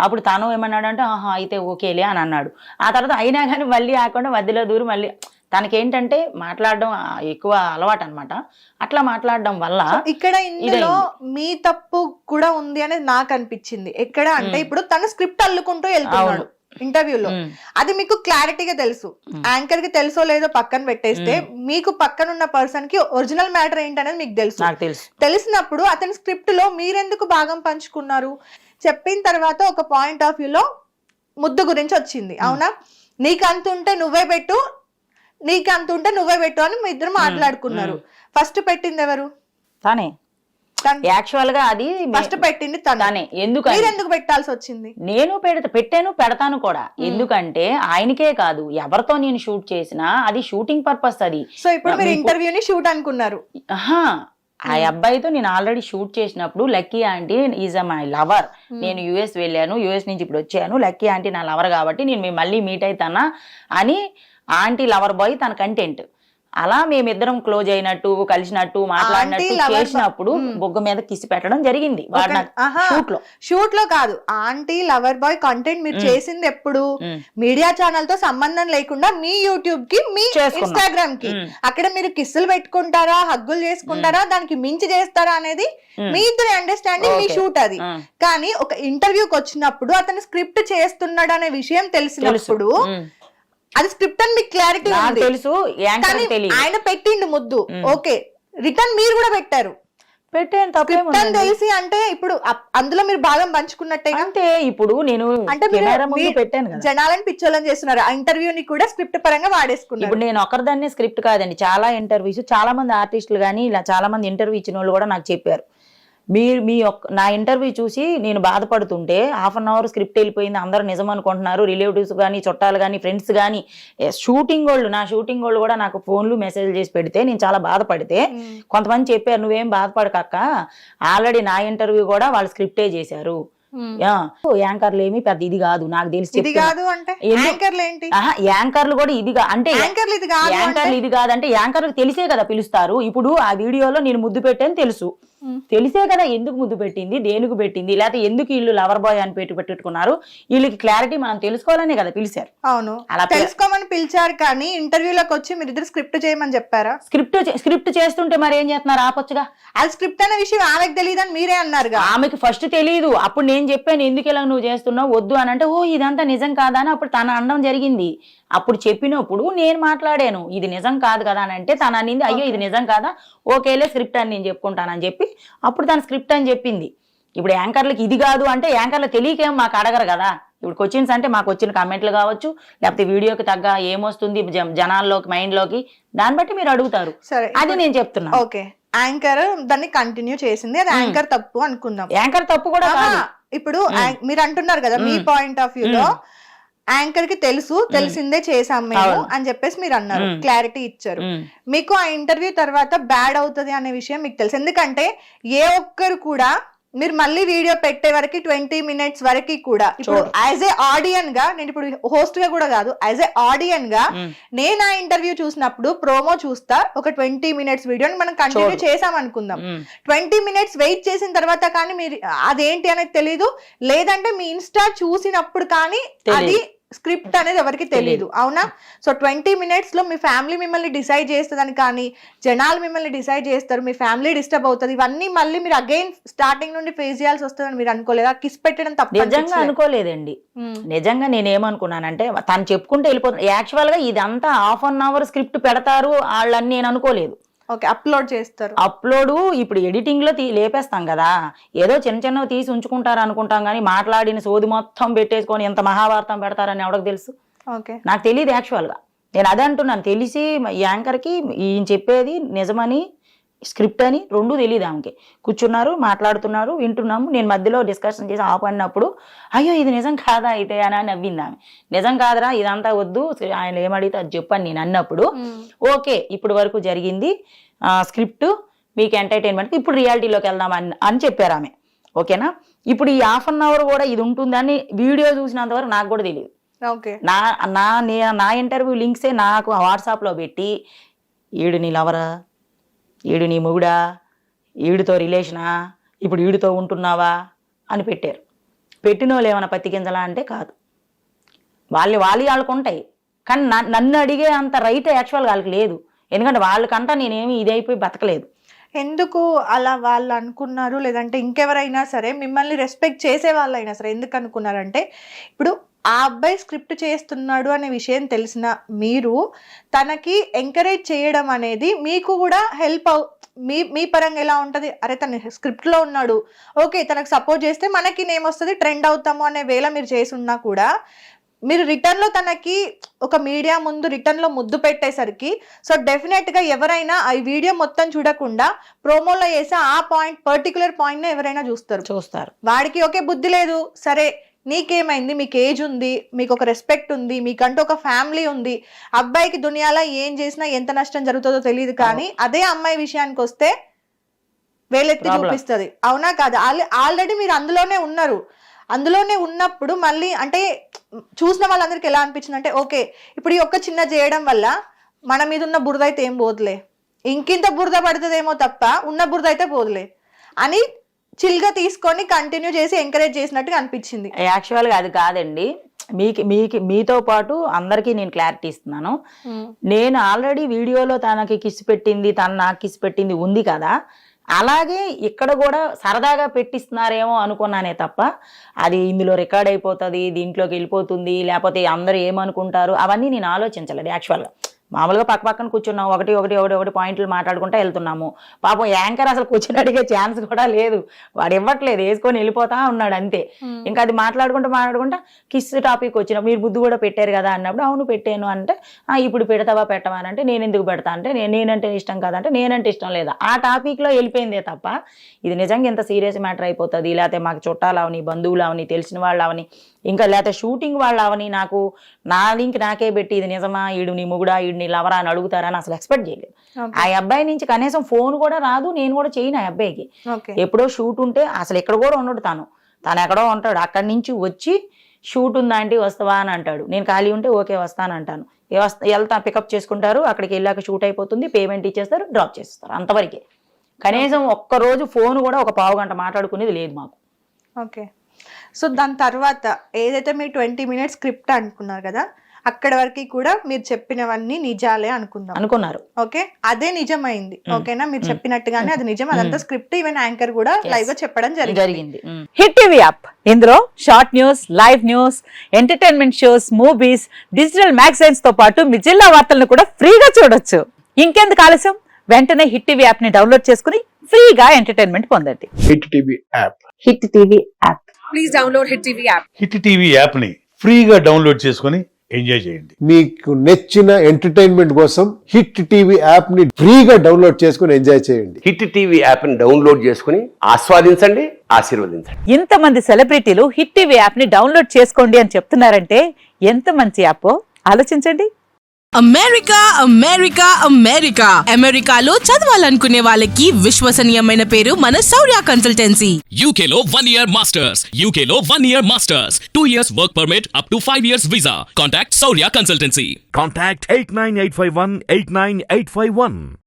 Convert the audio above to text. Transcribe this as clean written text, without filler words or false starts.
అప్పుడు తను ఏమన్నాడంటే ఆహా అయితే ఓకేలే అని అన్నాడు. ఆ తర్వాత అయినా కానీ మళ్ళీ ఆకుండా మధ్యలో దూరి మళ్ళీ తనకేంటంటే మాట్లాడడం ఎక్కువ అలవాటు అనమాట. అట్లా మాట్లాడడం వల్ల ఇక్కడ ఇందులో మీ తప్పు కూడా ఉంది అనేది నాకు అనిపించింది. ఎక్కడ అంటే ఇప్పుడు తను స్క్రిప్ట్ అల్లుకుంటూ వెళ్తున్నాడు ఇంటర్వ్యూలో, అది మీకు క్లారిటీగా తెలుసు. యాంకర్ కి తెలుసో లేదో పక్కన పెట్టేస్తే మీకు పక్కన ఉన్న పర్సన్ కి ఒరిజినల్ మ్యాటర్ ఏంటనేది మీకు తెలుసు. తెలిసినప్పుడు అతని స్క్రిప్ట్ లో మీరెందుకు భాగం పంచుకున్నారు? చెప్పిన తర్వాత ఒక పాయింట్ ఆఫ్ వ్యూలో ముద్దు గురించి వచ్చింది, అవునా? నీకు అంత ఉంటే నువ్వే పెట్టు, నీకు అంత ఉంటే నువ్వే పెట్టు అని మీ ఇద్దరు మాట్లాడుకున్నారు. ఫస్ట్ పెట్టింది ఎవరు? తనే. యాక్చువల్ గా అది ఫస్ట్ పెట్టింది తనే. ఎందుకు పెట్టాల్సి వచ్చింది? నేను పెట్టాను పెడతాను కూడా. ఎందుకంటే ఆయనకే కాదు ఎవరితో నేను షూట్ చేసినా అది షూటింగ్ పర్పస్. అది సో ఇప్పుడు మీరు ఇంటర్వ్యూని షూట్ అనుకున్నారు. ఆ అబ్బాయితో నేను ఆల్రెడీ షూట్ చేసినప్పుడు lucky aunty is my lover, నేను యుఎస్ వెళ్ళాను, యుఎస్ నుంచి ఇప్పుడు వచ్చాను, లక్కీ ఆంటీ నా లవర్ కాబట్టి నేను మళ్ళీ మీట్ అవుతానా అని ఆంటీ లవర్ బాయ్ తన కంటెంట్. అలా మేమిద్దరం క్లోజ్ అయినట్టు కలిసినట్టు మాట్లాడినట్టు చేసినప్పుడు బొగ్గ మీద కిసి పెట్టడం జరిగింది షూట్ లో కాదు. ఆంటీ లవర్ బాయ్ కంటెంట్ మీరు చేసింది ఎప్పుడు? మీడియా ఛానల్ తో సంబంధం లేకుండా మీ యూట్యూబ్ కి, మీ ఇన్స్టాగ్రామ్ కి. అక్కడ మీరు కిస్సులు పెట్టుకుంటారా, హగ్గులు చేసుకుంటారా, దానికి మించి చేస్తారా అనేది మీ ఇద్దరు అండర్స్టాండింగ్, మీ షూట్ అది. కానీ ఒక ఇంటర్వ్యూకి వచ్చినప్పుడు అతను స్క్రిప్ట్ చేస్తున్నాడు అనే విషయం తెలిసినప్పుడు అది స్క్రిప్ట్ అని మీకు క్లారిటీ తెలుసు. ఆయన పెట్టిండు ముద్దు, ఓకే, రిటర్న్ మీరు కూడా పెట్టారు, తెలిసి అంటే ఇప్పుడు అందులో మీరు భాగం పంచుకున్నట్టే అంతే. ఇప్పుడు నేను అంటే పెట్టాను, జనాలని పిచ్చోళ్ళని చేస్తున్నారు. ఆ ఇంటర్వ్యూని కూడా స్క్రిప్ట్ పరంగా వాడేసుకున్నారు. ఇప్పుడు నేను ఒకరిదాన్ని స్క్రిప్ట్ కాదండి, చాలా ఇంటర్వ్యూస్, చాలా మంది ఆర్టిస్టులు కానీ ఇలా చాలా మంది ఇంటర్వ్యూ ఇచ్చిన వాళ్ళు కూడా నాకు చెప్పారు, నా ఇంటర్వ్యూ చూసి నేను బాధపడుతుంటే 1/2 అవర్ స్క్రిప్ట్ వెళ్ళిపోయింది, అందరూ నిజం అనుకుంటున్నారు, రిలేటివ్స్ కానీ, చుట్టాలు కానీ, ఫ్రెండ్స్ కానీ, షూటింగ్ వాళ్ళు కూడా నాకు ఫోన్లు మెసేజ్ చేసి పెడితే నేను చాలా బాధపడితే కొంతమంది చెప్పారు నువ్వేం బాధపడకక్క, ఆల్రెడీ నా ఇంటర్వ్యూ కూడా వాళ్ళు స్క్రిప్టే చేశారు, యాంకర్లు ఏమి పెద్ద ఇది కాదు, నాకు తెలిసి యాంకర్లు కూడా ఇది అంటే యాంకర్లు ఇది కాదంటే యాంకర్లకు తెలిసే కదా పిలుస్తారు. ఇప్పుడు ఆ వీడియోలో నేను ముద్దు పెట్టాను తెలుసు, తెలిసే కదా ఎందుకు ముద్దు పెట్టింది, దేనికి పెట్టింది, లేకపోతే ఎందుకు వీళ్ళు లవర్ బాయ్ అని పెట్టుకున్నారు, వీళ్ళకి క్లారిటీ మనం తెలుసుకోవాలనే కదా పిలిచారు. అవును, అలా తెలుసుకోమని పిలిచారు. కానీ ఇంటర్వ్యూలోకి వచ్చి మీరు ఇద్దరు స్క్రిప్ట్ చేయమని చెప్పారా? స్క్రిప్ట్ చేస్తుంటే మరి ఏం చేస్తున్నారు, ఆపొచ్చుగా. అది స్క్రిప్ట్ అనే విషయం ఆమెకు తెలియదని మీరే అన్నారు. ఆమెకి ఫస్ట్ తెలియదు, అప్పుడు నేను చెప్పాను ఎందుకు ఇలా నువ్వు చేస్తున్నావు వద్దు అని అంటే, ఓ ఇదంతా నిజం కాదా అని అప్పుడు తన అనడం జరిగింది. అప్పుడు చెప్పినప్పుడు నేను మాట్లాడాను ఇది నిజం కాదు కదా అని అంటే తన అనింది అయ్యో ఇది నిజం కాదా, ఓకేలే స్క్రిప్ట్ అని నేను చెప్పుకుంటానని చెప్పి అప్పుడు తన స్క్రిప్ట్ అని చెప్పింది. ఇప్పుడు యాంకర్లకి ఇది కాదు అంటే యాంకర్లు తెలియకేం మాకు అడగరు కదా. ఇప్పుడు క్వశ్చన్స్ అంటే మాకు వచ్చిన కామెంట్లు కావచ్చు, లేకపోతే వీడియోకి తగ్గ ఏమొస్తుంది జనాల్లోకి మైండ్లోకి, దాన్ని బట్టి మీరు అడుగుతారు. సరే, అది నేను చెప్తున్నా. ఓకే, యాంకర్ దాన్ని కంటిన్యూ చేసింది, అది యాంకర్ తప్పు అనుకుందాం. యాంకర్ తప్పు కూడా ఇప్పుడు మీరు అంటున్నారు కదా మీ పాయింట్ ఆఫ్ వ్యూలో యాంకర్ కి తెలుసు, తెలిసిందే చేసాం మేము అని చెప్పేసి మీరు అన్నారు, క్లారిటీ ఇచ్చారు. మీకు ఆ ఇంటర్వ్యూ తర్వాత బ్యాడ్ అవుతుంది అనే విషయం మీకు తెలుసు. ఎందుకంటే ఏ ఒక్కరు కూడా మీరు మళ్ళీ వీడియో పెట్టే వరకు 20 minutes వరకు కూడా ఇప్పుడు యాజ్ ఏ ఆడియన్ గా, నేను ఇప్పుడు హోస్ట్ గా కూడా కాదు, యాజ్ ఏ ఆడియన్ గా నేను ఆ ఇంటర్వ్యూ చూసినప్పుడు ప్రోమో చూస్తా, ఒక 20 minutes వీడియోని మనం కంటిన్యూ చేసాం అనుకుందాం. 20 minutes వెయిట్ చేసిన తర్వాత కానీ మీరు అదేంటి అనేది తెలీదు, లేదంటే మీ ఇన్స్టా చూసినప్పుడు కానీ అది స్క్రిప్ట్ అనేది ఎవరికి తెలియదు, అవునా? సో 20 minutes లో మీ ఫ్యామిలీ మిమ్మల్ని డిసైడ్ చేస్తుందని, కానీ జనాలు మిమ్మల్ని డిసైడ్ చేస్తారు, మీ ఫ్యామిలీ డిస్టర్బ్ అవుతుంది, ఇవన్నీ మళ్ళీ మీరు అగైన్ స్టార్టింగ్ నుండి ఫేస్ చేయాల్సి వస్తుందని మీరు అనుకోలేదా? కిస్ పెట్టడం తప్ప? నిజంగా అనుకోలేదండి. నిజంగా నేనేమనుకున్నానంటే తను చెప్పుకుంటే వెళ్ళిపోతుంది. యాక్చువల్ గా ఇదంతా 1/2 అవర్ స్క్రిప్ట్ పెడతారు వాళ్ళని నేను అనుకోలేదు. ఓకే, అప్లోడ్ చేస్తారు. అప్లోడ్ ఇప్పుడు ఎడిటింగ్ లో లేపేస్తాం కదా, ఏదో చిన్నవి తీసి ఉంచుకుంటారు అనుకుంటాం, కానీ మాట్లాడిన సోది మొత్తం పెట్టేసుకొని ఎంత మహాభారతం పెడతారని ఎవరికి తెలుసు? నాకు తెలియదు. యాక్చువల్ గా నేను అదే అంటున్నాను, తెలిసి యాంకర్ కి ఈయన చెప్పేది నిజమని స్క్రిప్ట్ అని రెండూ తెలియదు ఆమెకి. కూర్చున్నారు, మాట్లాడుతున్నారు, వింటున్నాము, నేను మధ్యలో డిస్కషన్ చేసి ఆపడినప్పుడు అయ్యో ఇది నిజం కాదా అయితే అని నవ్వింది ఆమె. నిజం కాదురా ఇదంతా వద్దు, ఆయన ఏమడిగితే అది చెప్పని నేను అన్నప్పుడు ఓకే ఇప్పుడు వరకు జరిగింది స్క్రిప్ట్, మీకు ఎంటర్టైన్మెంట్, ఇప్పుడు రియాలిటీలోకి వెళ్దాం అని చెప్పారు ఆమె. ఓకేనా? ఇప్పుడు ఈ 1/2 అవర్ కూడా ఇది ఉంటుందని వీడియో చూసినంత వరకు నాకు కూడా తెలియదు. నా ఇంటర్వ్యూ లింక్సే నాకు వాట్సాప్లో పెట్టి ఈడు నీ లవరా, ఈడు నీ మొగుడా, ఈడితో రిలేషనా, ఇప్పుడు ఈడితో ఉంటున్నావా అని పెట్టారు. పెట్టిన వాళ్ళు ఏమైనా పత్తికింజలా అంటే కాదు. వాళ్ళకు ఉంటాయి, కానీ నన్ను అడిగే అంత రైట్ యాక్చువల్గా వాళ్ళకి లేదు. ఎందుకంటే వాళ్ళకంటా నేనేమి ఇదైపోయి బతకలేదు. ఎందుకు అలా వాళ్ళు అనుకున్నారు, లేదంటే ఇంకెవరైనా సరే మిమ్మల్ని రెస్పెక్ట్ చేసే వాళ్ళైనా సరే ఎందుకు అనుకున్నారంటే, ఇప్పుడు ఆ అబ్బాయి స్క్రిప్ట్ చేస్తున్నాడు అనే విషయం తెలిసిన మీరు తనకి ఎంకరేజ్ చేయడం అనేది మీకు కూడా హెల్ప్ మీ పరంగా ఎలా ఉంటుంది, అరే తన స్క్రిప్ట్లో ఉన్నాడు, ఓకే తనకు సపోర్ట్ చేస్తే మనకి నేమ్ వస్తుంది, ట్రెండ్ అవుతాము అనే వేళ మీరు చేసి ఉన్నా కూడా మీరు రిటర్న్లో తనకి ఒక మీడియా ముందు రిటర్న్లో ముద్దు పెట్టేసరికి సో డెఫినెట్గా ఎవరైనా ఈ వీడియో మొత్తం చూడకుండా ప్రోమోలో వేసే ఆ పాయింట్ పర్టికులర్ పాయింట్ని ఎవరైనా చూస్తారు. వాడికి ఓకే బుద్ధి లేదు, సరే నీకేమైంది, మీకు ఏజ్ ఉంది, మీకు ఒక రెస్పెక్ట్ ఉంది, మీకంటూ ఒక ఫ్యామిలీ ఉంది, అబ్బాయికి దునియాలో ఏం చేసినా ఎంత నష్టం జరుగుతుందో తెలియదు, కానీ అదే అమ్మాయి విషయానికి వస్తే వేలెత్తి చూపిస్తుంది. అవునా కాదు? ఆల్రెడీ మీరు అందులోనే ఉన్నప్పుడు మళ్ళీ అంటే చూసిన వాళ్ళందరికీ ఎలా అనిపించింది అంటే, ఓకే ఇప్పుడు ఈ ఒక్క చిన్న చేయడం వల్ల మన మీద ఉన్న బురద అయితే ఏం పోదులే, ఇంకింత బురద పడుతుందేమో తప్ప ఉన్న బురద అయితే పోదులే అని చిల్గా తీసుకొని కంటిన్యూ చేసి ఎంకరేజ్ చేసినట్టుగా అనిపించింది. యాక్చువల్గా అది కాదండి, మీతో పాటు అందరికీ నేను క్లారిటీ ఇస్తున్నాను. నేను ఆల్రెడీ వీడియోలో తనకి కిస్ పెట్టింది, తను నాకు కిస్ పెట్టింది ఉంది కదా, అలాగే ఇక్కడ కూడా సరదాగా పెట్టిస్తున్నారేమో అనుకున్నానే తప్ప అది ఇందులో రికార్డ్ అయిపోతుంది, దీంట్లోకి వెళ్ళిపోతుంది, లేకపోతే అందరూ ఏమనుకుంటారు అవన్నీ నేను ఆలోచించలేదు. యాక్చువల్గా మామూలుగా పక్కన కూర్చున్నాం, ఒకటి పాయింట్లు మాట్లాడుకుంటూ వెళ్తున్నాము. పాపం యాంకర్ అసలు కూర్చొని అడిగే ఛాన్స్ కూడా లేదు, వాడు ఇవ్వట్లేదు, వేసుకొని వెళ్ళిపోతా ఉన్నాడు అంతే. ఇంకా అది మాట్లాడుకుంటా కిస్ టాపిక్ వచ్చిన మీరు బుద్ధి కూడా పెట్టారు కదా అన్నప్పుడు అవును పెట్టాను అంటే, ఇప్పుడు పెడతావా పెట్టవా అంటే నేను ఎందుకు పెడతా అంటే నేనంటే ఇష్టం కాదంటే నేనంటే ఇష్టం లేదా, ఆ టాపిక్లో వెళ్ళిపోయిందే తప్ప ఇది నిజంగా ఎంత సీరియస్ మ్యాటర్ అయిపోతుంది, లేకపోతే మాకు చుట్టాలు అవని, బంధువులు అవని, తెలిసిన వాళ్ళు అవని, ఇంకా లేకపోతే షూటింగ్ వాళ్ళు అవని నాకు నా లింక్ నాకే పెట్టి ఇది నిజమా, ఈడు నీ మొగుడా, ఈడు నీ లవరా అని అడుగుతారని అసలు ఎక్స్పెక్ట్ చేయలేదు. ఆ అబ్బాయి నుంచి కనీసం ఫోన్ కూడా రాదు, నేను కూడా చేయను. ఆ అబ్బాయికి ఎప్పుడో షూట్ ఉంటే అసలు ఎక్కడ కూడా ఉండడు, తను ఎక్కడో ఉంటాడు, అక్కడి నుంచి వచ్చి షూట్ ఉందా అంటే వస్తావా అని అంటాడు, నేను ఖాళీ ఉంటే ఓకే వస్తానంటాను, వెళ్తా పికప్ చేసుకుంటారు, అక్కడికి వెళ్ళాక షూట్ అయిపోతుంది, పేమెంట్ ఇచ్చేస్తారు, డ్రాప్ చేస్తారు, అంతవరకే. కనీసం ఒక్కరోజు ఫోన్ కూడా ఒక పావు గంట మాట్లాడుకునేది లేదు మాకు. ఓకే, సో దాని తర్వాత ఏదైతే మీరు 20 minutes స్క్రిప్ట్ అనుకున్నారు కదా, అక్కడ వరకు కూడా మీరు చెప్పినవన్నీ నిజాలే అనుకున్నారు. ఓకే, అదే నిజమైంది. ఓకేనా, మీరు చెప్పినట్టుగానే అది నిజం, అదంతా స్క్రిప్ట్. ఈవెన్ యాంకర్ కూడా లైవ్ గా చెప్పడం జరిగింది. హిట్ టీవీ యాప్, ఇందులో short news, live news, entertainment shows, movies, digital magazines తో పాటు మీ జిల్లా వార్తలను కూడా ఫ్రీగా చూడొచ్చు. ఇంకెందుకు ఆలస్యం, వెంటనే హిట్ టీవీ యాప్ ని డౌన్లోడ్ చేసుకుని ఫ్రీగా ఎంటర్టైన్మెంట్ పొందండి. Hit TV app. Hit TV app. Please download hit TV app. Hit TV app ని ఫ్రీగా డౌన్లోడ్ చేసుకొని ఎంజాయ్ చేయండి. మీకు నచ్చిన ఎంటర్టైన్మెంట్ కోసం హిట్ టీవీ యాప్ ని ఫ్రీగా డౌన్లోడ్ చేసుకొని ఎంజాయ్ చేయండి. హిట్ టీవీ యాప్ ని డౌన్లోడ్ చేసుకుని ఆస్వాదించండి, ఆశీర్వదించండి. ఇంతమంది సెలబ్రిటీలు హిట్ టీవీ యాప్ ని డౌన్లోడ్ చేసుకోండి అని చెప్తున్నారంటే ఎంత మంచి యాప్ ఆలోచించండి. అమెరికాలో చదవాలనుకునే వాళ్ళకి విశ్వసనీయమైన పేరు మన శౌర్య కన్సల్టెన్సీ. UK లో 1 year masters, UK లో 1 year masters, 2 years work permit up to 5 years visa. Contact Saurya Consultancy. Contact 89851 89851.